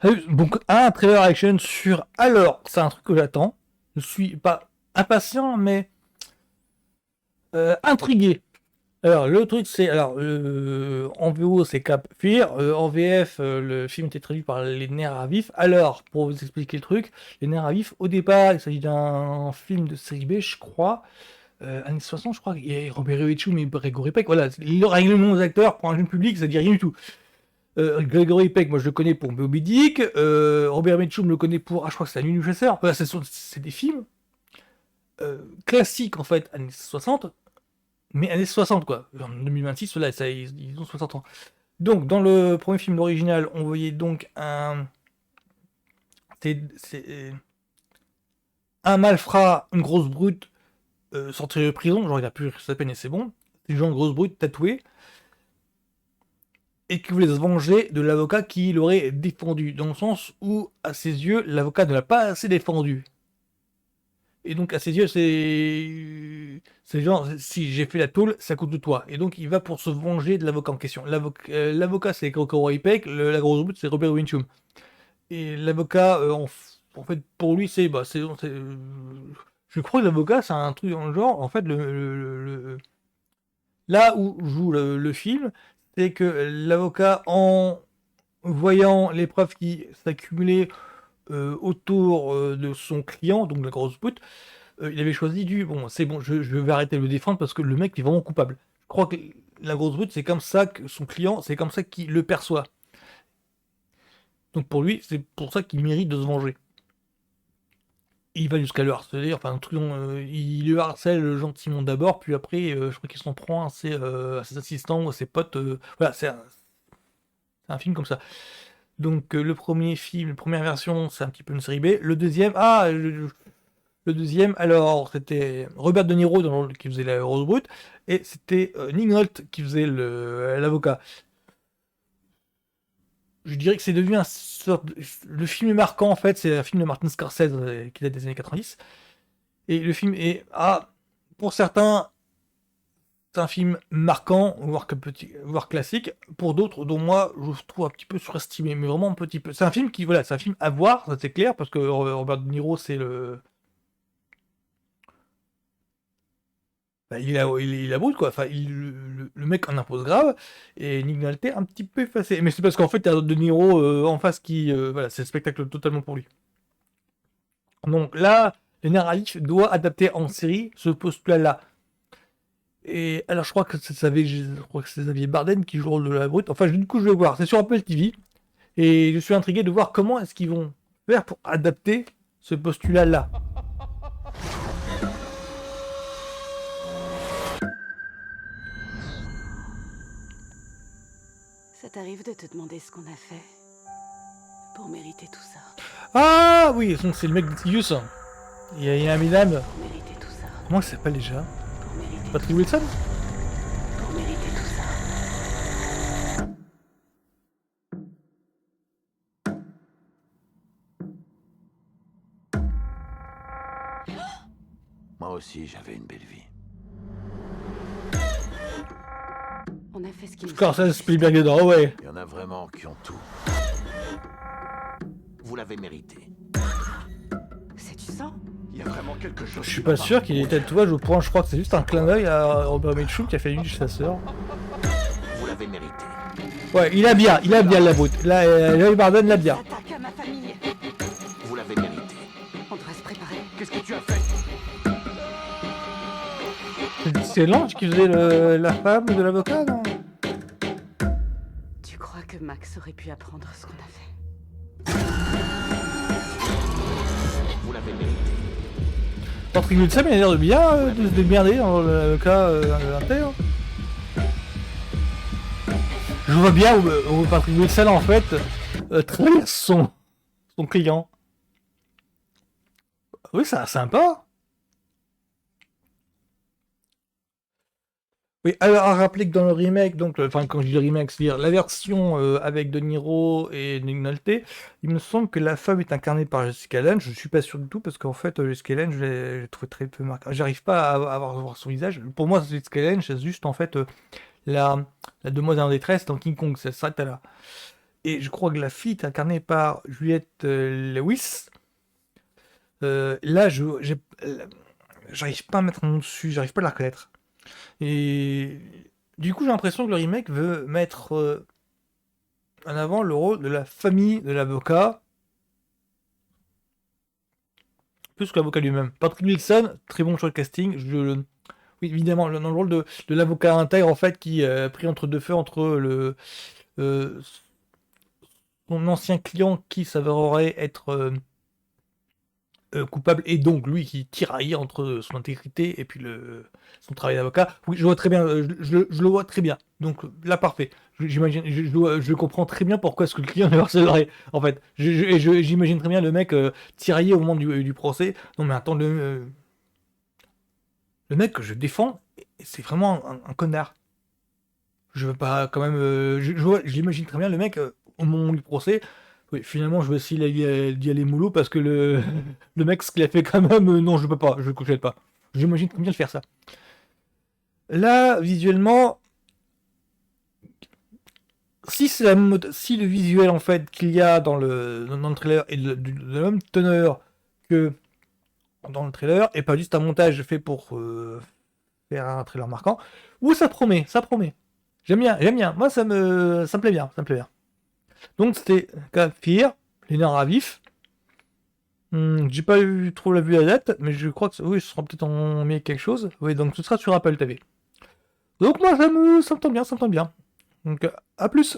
Donc, un trailer action sur... Alors, c'est un truc que j'attends. Je suis pas impatient, mais intrigué. Alors, le truc, c'est... Alors, en VO, c'est Cap Fear. En VF, le film était traduit par Les Nerfs à vif. Alors, pour vous expliquer le truc, Les Nerfs à vif, au départ, il s'agit d'un film de série B, je crois. Années 60, je crois. Il y a Robert Mitchum et Gregory Peck. Voilà, il règle le nom des acteurs pour un jeune public, ça dit rien du tout. Gregory Peck, moi je le connais pour Moby Dick. Robert Mitchum le connaît pour. Ah, je crois que c'est La Nuit du Chasseur. Voilà, c'est des films classiques en fait, années 60, mais années 60 quoi. En 2026, là, ils ont 60 ans. Donc, dans le premier film original, on voyait donc c'est un malfrat, une grosse brute, sorti de prison. Genre, il a pu sa peine et c'est bon. C'est une grosse brute tatouée. Et qui voulait se venger de l'avocat qui l'aurait défendu. Dans le sens où, à ses yeux, l'avocat ne l'a pas assez défendu. Et donc, à ses yeux, c'est genre, si j'ai fait la tôle, ça coûte de toi. Et donc, il va pour se venger de l'avocat en question. L'avocat, c'est Gregory Peck, la grosse brute, c'est Robert Winchum. Et l'avocat, en fait, pour lui, je crois que l'avocat, c'est un truc dans le genre. En fait, là où joue le film, c'est que l'avocat, en voyant les preuves qui s'accumulaient autour de son client, donc la grosse brute, il avait choisi bon, c'est bon, je vais arrêter de le défendre parce que le mec est vraiment coupable. Je crois que la grosse brute, c'est comme ça que son client, c'est comme ça qu'il le perçoit. Donc pour lui, c'est pour ça qu'il mérite de se venger. Il va jusqu'à le harceler, enfin, il le harcèle gentiment d'abord, puis après, je crois qu'il s'en prend à ses assistants ou à ses potes. Voilà, c'est un film comme ça. Donc le premier film, la première version, c'est un petit peu une série B. Le deuxième, le deuxième, alors c'était Robert De Niro qui faisait la Rose Brute, et c'était Nick Nolte qui faisait l'avocat. Je dirais que c'est devenu le film marquant en fait, c'est un film de Martin Scorsese qui date des années 90. Et le film est, pour certains, c'est un film marquant, voire classique. Pour d'autres, dont moi, je trouve un petit peu surestimé, mais vraiment un petit peu. C'est un film voilà, c'est un film à voir, ça c'est clair, parce que Robert De Niro, c'est bah, il a brut quoi. Enfin, le mec en impose grave et Nick Nolte un petit peu effacé. Mais c'est parce qu'en fait, t'as De Niro en face qui, voilà, c'est le spectacle totalement pour lui. Donc là, le narratif doit adapter en série ce postulat-là. Et alors, je crois que c'est Xavier Bardem qui joue le rôle de la brute. Enfin, du coup, je vais voir. C'est sur Apple TV. Et je suis intrigué de voir comment est-ce qu'ils vont faire pour adapter ce postulat-là. Ça t'arrive de te demander ce qu'on a fait pour mériter tout ça? Ah oui, donc c'est le mec d'Itius. Il y a un minable. Pour mériter tout ça? Comment il s'appelle déjà? Pour mériter tout Patrick ça? Wilson? Pour mériter tout ça? Moi aussi, j'avais une belle vie. On a fait ce qu'il nous Scorsese, fallait. Spielberg et ouais. Il y en a vraiment qui ont tout. Vous l'avez mérité. C'est du sang? Il y a vraiment quelque chose. Je suis pas sûr qu'il ait des tatouages au point, je crois que c'est juste un clin d'œil à Robert Mitchum qui a fait une du chasseur. Vous l'avez mérité. Ouais, il a bien la brute. Là, Joey Bardem l'a bien. Attaque à ma famille! Vous l'avez mérité. On doit se préparer. Qu'est-ce que tu as fait? C'est Lange qui faisait la femme de l'avocat, non? Tu crois que Max aurait pu apprendre ce qu'on a fait? Vous l'avez mérité. Patrick Wilson, il a l'air de bien de se démerder dans l'avocat inter. Je vois bien où Patrick Wilson, en fait, trahir son client. Oui, c'est sympa. Oui, alors à rappeler que dans le remake, donc, enfin, quand je dis le remake, c'est-à-dire la version avec De Niro et Nick Nolte, il me semble que la femme est incarnée par Jessica Lange. Je suis pas sûr du tout parce qu'en fait, Jessica Lange, j'ai trouvé très peu marquant. J'arrive pas à voir son visage. Pour moi, Jessica Lange, c'est juste en fait la demoiselle en détresse dans King Kong. Ça s'arrête là. et je crois que la fille est incarnée par Juliette Lewis. Là, j'arrive pas à mettre un nom dessus, j'arrive pas à la reconnaître. Et du coup, j'ai l'impression que le remake veut mettre en avant le rôle de la famille de l'avocat, plus que l'avocat lui-même. Patrick Wilson, très bon choix de casting. Oui, évidemment, dans le rôle de l'avocat intègre, en fait, qui pris entre deux feux, entre euh, son ancien client qui s'avérerait être coupable, et donc lui qui tiraille entre son intégrité et puis son travail d'avocat. Oui, je vois très bien, je le vois très bien. Donc là, parfait. J'imagine, je comprends très bien pourquoi est-ce que le client le harcèlerait, en fait. J'imagine très bien le mec tiraillé au moment du procès. Non mais attends, le mec que je défends, c'est vraiment un connard. Je veux pas quand même. Je l'imagine très bien le mec au moment du procès. Oui, finalement, je vais essayer d'y aller mollo parce que le mec, ce qu'il a fait quand même, non, je peux pas, je ne coucherai pas. J'imagine très bien le faire ça. Là, visuellement, si c'est si le visuel en fait qu'il y a dans le trailer est de la même teneur que dans le trailer et pas juste un montage fait pour faire un trailer marquant, ou ça promet, ça promet. J'aime bien, j'aime bien. Moi, ça me plaît bien, ça me plaît bien. Donc c'était Fear, les nerfs à vif. J'ai pas eu trop la vue à date, mais je crois que oui, ce sera peut-être en mai quelque chose. Oui, donc ce sera sur Apple TV. Donc moi ça me tente bien, ça me tente bien. Donc à plus.